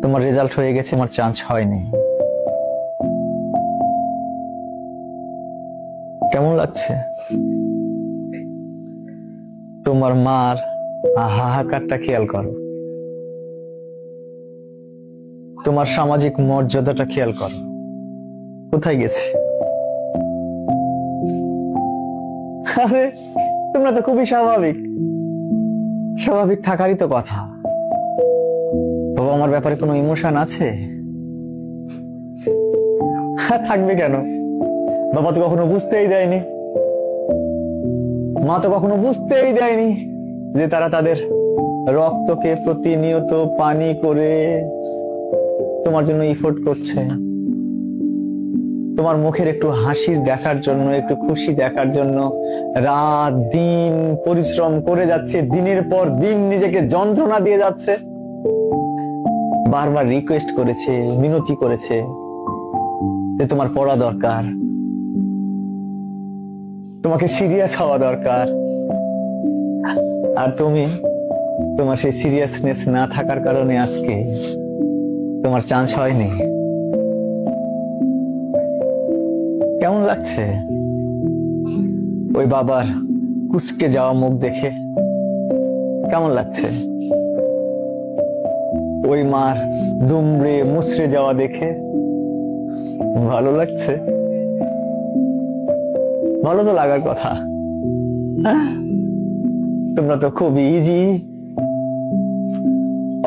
তোমার রেজাল্ট হয়ে গেছে, আমার চান্স হয়নি। কেমন লাগছে? তোমার মার হাহাকারটা খেয়াল করো, তোমার সামাজিক মর্যাদাটা খেয়াল করো, কোথায় গেছে? আরে তোমরা তো খুবই স্বাভাবিক, স্বাভাবিক থাকারই তো কথা। বাবা আমার ব্যাপারে কোনো ইমোশন আছে? থাকবে কেন? বাবা তো কখনো বুঝতেই দেয়নি, মা তো কখনো বুঝতেই দেয়নি যে তারা তাদের রক্তকে প্রতিনিয়ত পানি করে তোমার জন্য ইফোর্ট করছে, তোমার মুখের একটু হাসির দেখার জন্য, একটু খুশি দেখার জন্য রাত দিন পরিশ্রম করে যাচ্ছে, দিনের পর দিন নিজেকে যন্ত্রণা দিয়ে যাচ্ছে। বারবার রিকোয়েস্ট করেছে, মিনতি করেছে যে তোমার পড়া দরকার, তোমাকে সিরিয়াস হওয়া দরকার। আর তুমি তোমার সেই সিরিয়াসনেস না থাকার কারণে আজকে তোমার চান্স হয়নি। কেমন লাগছে ওই বাবার কুঁচকে যাওয়া মুখ দেখে? কেমন লাগছে ওই মার দুমড়ে মুচড়ে যাওয়া দেখে? ভালো লাগছে? ভালো তো লাগার কথা। তোমরা তো খুব ইজি,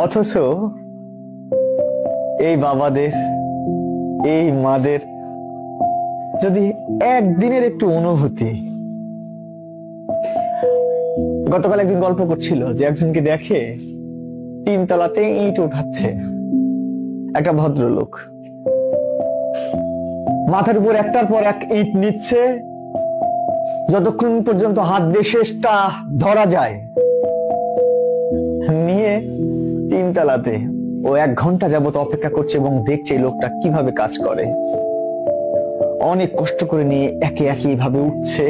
অথচ এই বাবাদের, এই মাদের যদি একদিনের একটু অনুভূতি। গতকাল একজন গল্প করছিল যে একজনকে দেখে 3 তলাতে ইট উঠাচ্ছে একটা ভদ্রলোক, মাথার উপর একটার পর এক ইট নিচ্ছে, যতক্ষণ পর্যন্ত হাত দিয়ে শেষটা ধরা যায়। নিয়ে 3 তলাতে ও 1 ঘন্টা যাবত অপেক্ষা করছে এবং দেখছে এই লোকটা কিভাবে কাজ করে। অনেক কষ্ট করে নিয়ে একে একে ভাবে উঠছে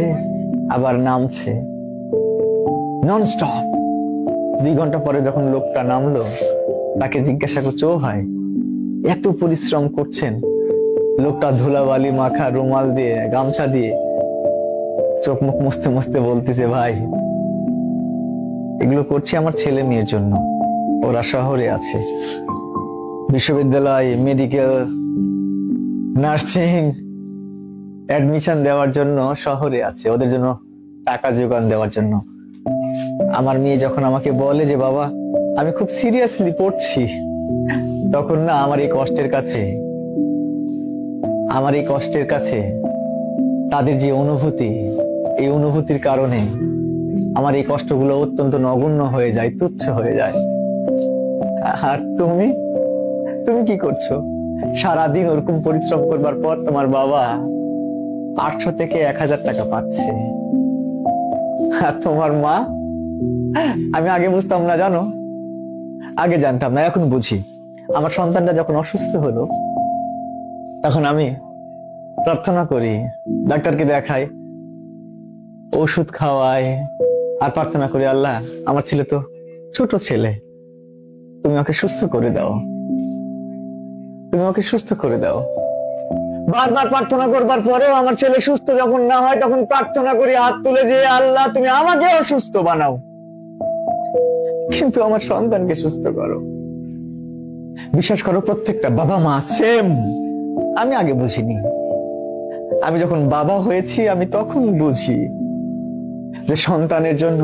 আবার নামছে নন স্টপ। 2 ঘন্টা পরে যখন লোকটা নামলো, তাকে জিজ্ঞাসা করছে, ও ভাই এত পরিশ্রম করছেন? লোকটা ধুলাবালি মাখা রুমাল দিয়ে, গামছা দিয়ে চোখ মুখ মুছতে মুছতে বলতেছে, ভাই এগুলো করছি আমার ছেলে মেয়ের জন্য, ওরা শহরে আছে, বিশ্ববিদ্যালয়, মেডিকেল, নার্সিং অ্যাডমিশন দেওয়ার জন্য শহরে আছে, ওদের জন্য টাকা জোগান দেওয়ার জন্য। আমার মেয়ে যখন আমাকে বলে যে বাবা আমি খুব সিরিয়াসলি পড়ছি, তখন না আমার এই কষ্টের কাছে তাদের যে অনুভূতি, এই অনুভূতির কারণে আমার এই কষ্টগুলো অত্যন্ত নগণ্য হয়ে যায়, তুচ্ছ হয়ে যায়। আর তুমি কি করছো? সারাদিন ওরকম পরিশ্রম করবার পর তোমার বাবা 800 থেকে 1000 টাকা পাচ্ছে, আর তোমার মা, আমি আগে বুঝতাম না জানো, আগে জানতাম না, এখন বুঝি। আমার সন্তানটা যখন অসুস্থ হলো তখন আমি প্রার্থনা করি, ডাক্তারকে দেখাই, ওষুধ খাওয়াই, আর প্রার্থনা করি, আল্লাহ আমার ছেলে তো ছোট ছেলে, তুমি ওকে সুস্থ করে দাও, তুমি ওকে সুস্থ করে দাও। বারবার প্রার্থনা করবার পরেও আমার ছেলে সুস্থ যখন না হয়, তখন প্রার্থনা করি হাত তুলে যে আল্লাহ তুমি আমাকে অসুস্থ বানাও, কিন্তু আমার সন্তানকে সুস্থ করো। বিশ্বাস করো, প্রত্যেকটা বাবা মা সেম। আমি আগে বুঝিনি, আমি যখন বাবা হয়েছি আমি তখন বুঝি যে সন্তানের জন্য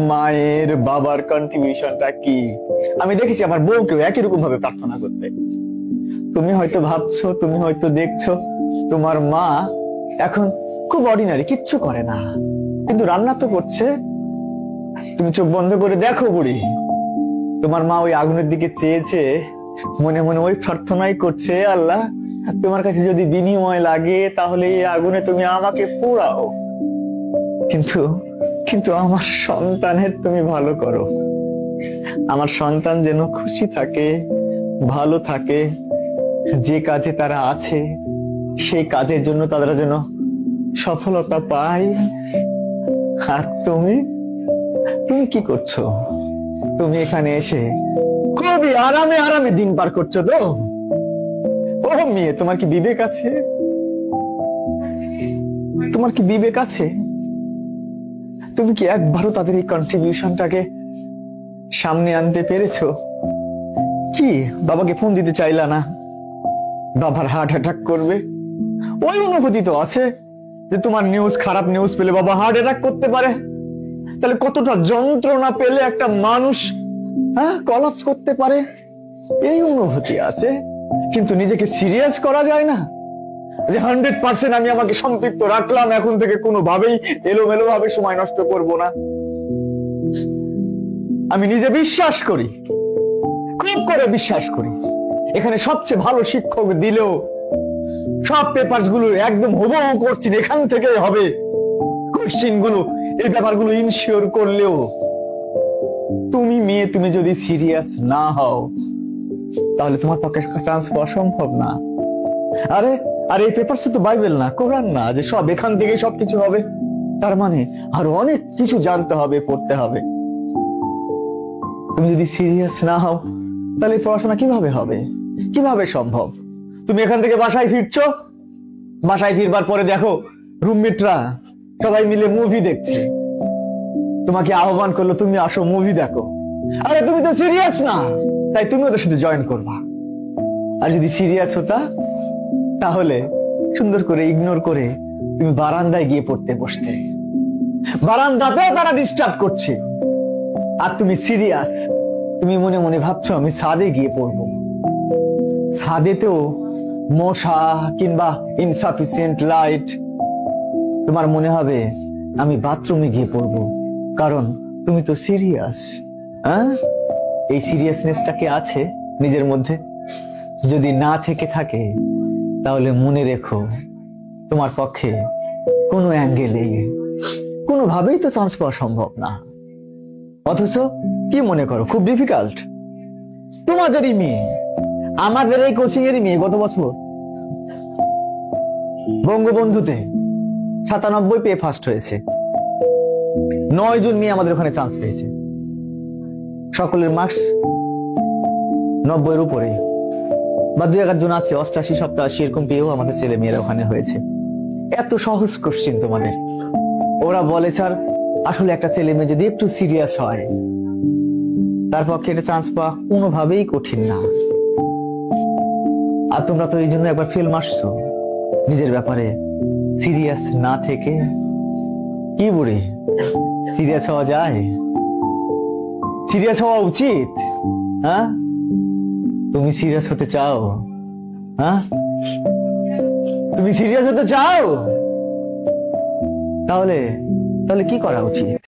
মায়ের বাবার কন্ট্রিবিউশনটা কি। আমি দেখেছি আমার বউকেও একই রকম ভাবে প্রার্থনা করতে। তুমি হয়তো ভাবছো, তুমি হয়তো দেখছো তোমার মা এখন খুব অর্ডিনারি, কিচ্ছু করে না, কিন্তু রান্না তো করছে। তুমি চোখ বন্ধ করে দেখো বুড়ি, তোমার মা ওই আগুনের দিকে চেয়েছে, মনে মনে ওই প্রার্থনাই করছে, আল্লাহ তোমার কাছে যদি বিনিময় লাগে তাহলে এই আগুনে তুমি আমাকে পোড়াও, কিন্তু আমার সন্তানের তুমি ভালো করো, আমার সন্তান যেন খুশি থাকে, ভালো থাকে, যে কাজে তারা আছে সেই কাজের জন্য তারা যেন সফলতা পায়। আর তুমি কি করছো? তুমি এখানে এসে খুবই আরামে আরামে দিন পার করছো তো। ও মেয়ে, তোমার কি বিবেক আছে? তোমার কি বিবেক আছে? তুমি কি একবারও তাদের এই কন্ট্রিবিউশনটাকে সামনে আনতে পেরেছো? কি বাবাকে ফোন দিতে চাইলা না? বাবার হার্ট অ্যাটাক করবে, ওই অনুভূতি তো আছে যে তোমার নিউজ, খারাপ নিউজ পেলে বাবা হার্ট অ্যাটাক করতে পারে। তাহলে কতটা যন্ত্রণা পেলে একটা মানুষ কলাপস করতে পারে, এই অনুভূতি আছে। কিন্তু নিজেকে সিরিয়াস করা যায় না যে 100% আমি আমাকে সম্পৃক্ত রাখলাম, এখন থেকে কোনোভাবেই এলোমেলো ভাবে সময় নষ্ট করব না। আমি নিজে বিশ্বাস করি, খুব করে বিশ্বাস করি, এখানে সবচেয়ে ভালো শিক্ষক দিলেও সব পেপারস গুলো একদম হুবহু করছি এখান থেকে হবে, কোশ্চেন গুলো, এই ব্যাপারগুলো ইনশিওর করলেও তুমি মেয়ে, তুমি যদি সিরিয়াস না হও তাহলে তোমার পক্ষে চান্স পাওয়া সম্ভব না। আরে আর এই পেপারস তো বাইবেল না, কোরআন না যে সব এখান থেকে সবকিছু হবে। তার মানে আরো অনেক কিছু জানতে হবে, পড়তে হবে। তুমি যদি সিরিয়াস না হও তাহলে পড়াশোনা কিভাবে হবে, কিভাবে সম্ভব? তুমি এখান থেকে বাসায় ফিরছো, বাসায় ফিরবার পরে দেখো রুমমেটরা সবাই মিলে মুভি দেখছে, তোমাকে আহ্বান করলো তুমি আসো মুভি দেখো। আরে তুমি তো সিরিয়াস না, তাই তুমি ওদের সাথে জয়েন করবা। আর যদি সিরিয়াস হতা তাহলে সুন্দর করে ইগনোর করে তুমি বারান্দায় গিয়ে পড়তে বসতে। বারান্দাতেও তারা ডিস্টার্ব করছে আর তুমি সিরিয়াস, তুমি মনে মনে ভাবছো আমি ছাদে গিয়ে পড়বো। ছাদেতেও মশা কিংবা ইনসাফিসিয়েন্ট লাইট, তোমার মনে হবে আমি বাথরুমে গিয়ে পড়বো, কারণ তুমি তো সিরিয়াস। এই সিরিয়াসনেসটা কি আছে নিজের মধ্যে? যদি না থেকে থাকে তাহলে মনে রেখো তোমার পক্ষে কোনো অ্যাঙ্গেলে কোনোভাবেই তো চান্স পাওয়া সম্ভব না। অথচ কি মনে করো খুব ডিফিকাল্ট? তোমাদেরই মেয়ে, আমাদের এই কোচিং এরই মেয়ে গত বছর বঙ্গবন্ধুতে 97 পেয়ে ফার্স্ট হয়েছে। 9 জন মেয়ে আমাদের ওখানে চান্স পেয়েছে, সকলের মার্কস 90-এর উপরে, বা 2-1 জন আছে 88, 87 এরকম পেয়েও আমাদের ছেলে মেয়েরা ওখানে হয়েছে। এত সহজ কোশ্চেন তোমাদের। ওরা বলে স্যার আসলে একটা ছেলে মেয়ে যদি একটু সিরিয়াস হয় তার পক্ষে এটা চান্স পাওয়া কোনোভাবেই কঠিন না। আর তোমরা তো এই জন্য একবার ফেল মারছো নিজের ব্যাপারে সিরিয়াস না থেকে। কি বুড়ি, সিরিয়াস হওয়া যায়? সিরিয়াস হওয়া উচিত। তুমি সিরিয়াস হতে চাও? তুমি সিরিয়াস হতে চাও? তাহলে কি করা উচিত?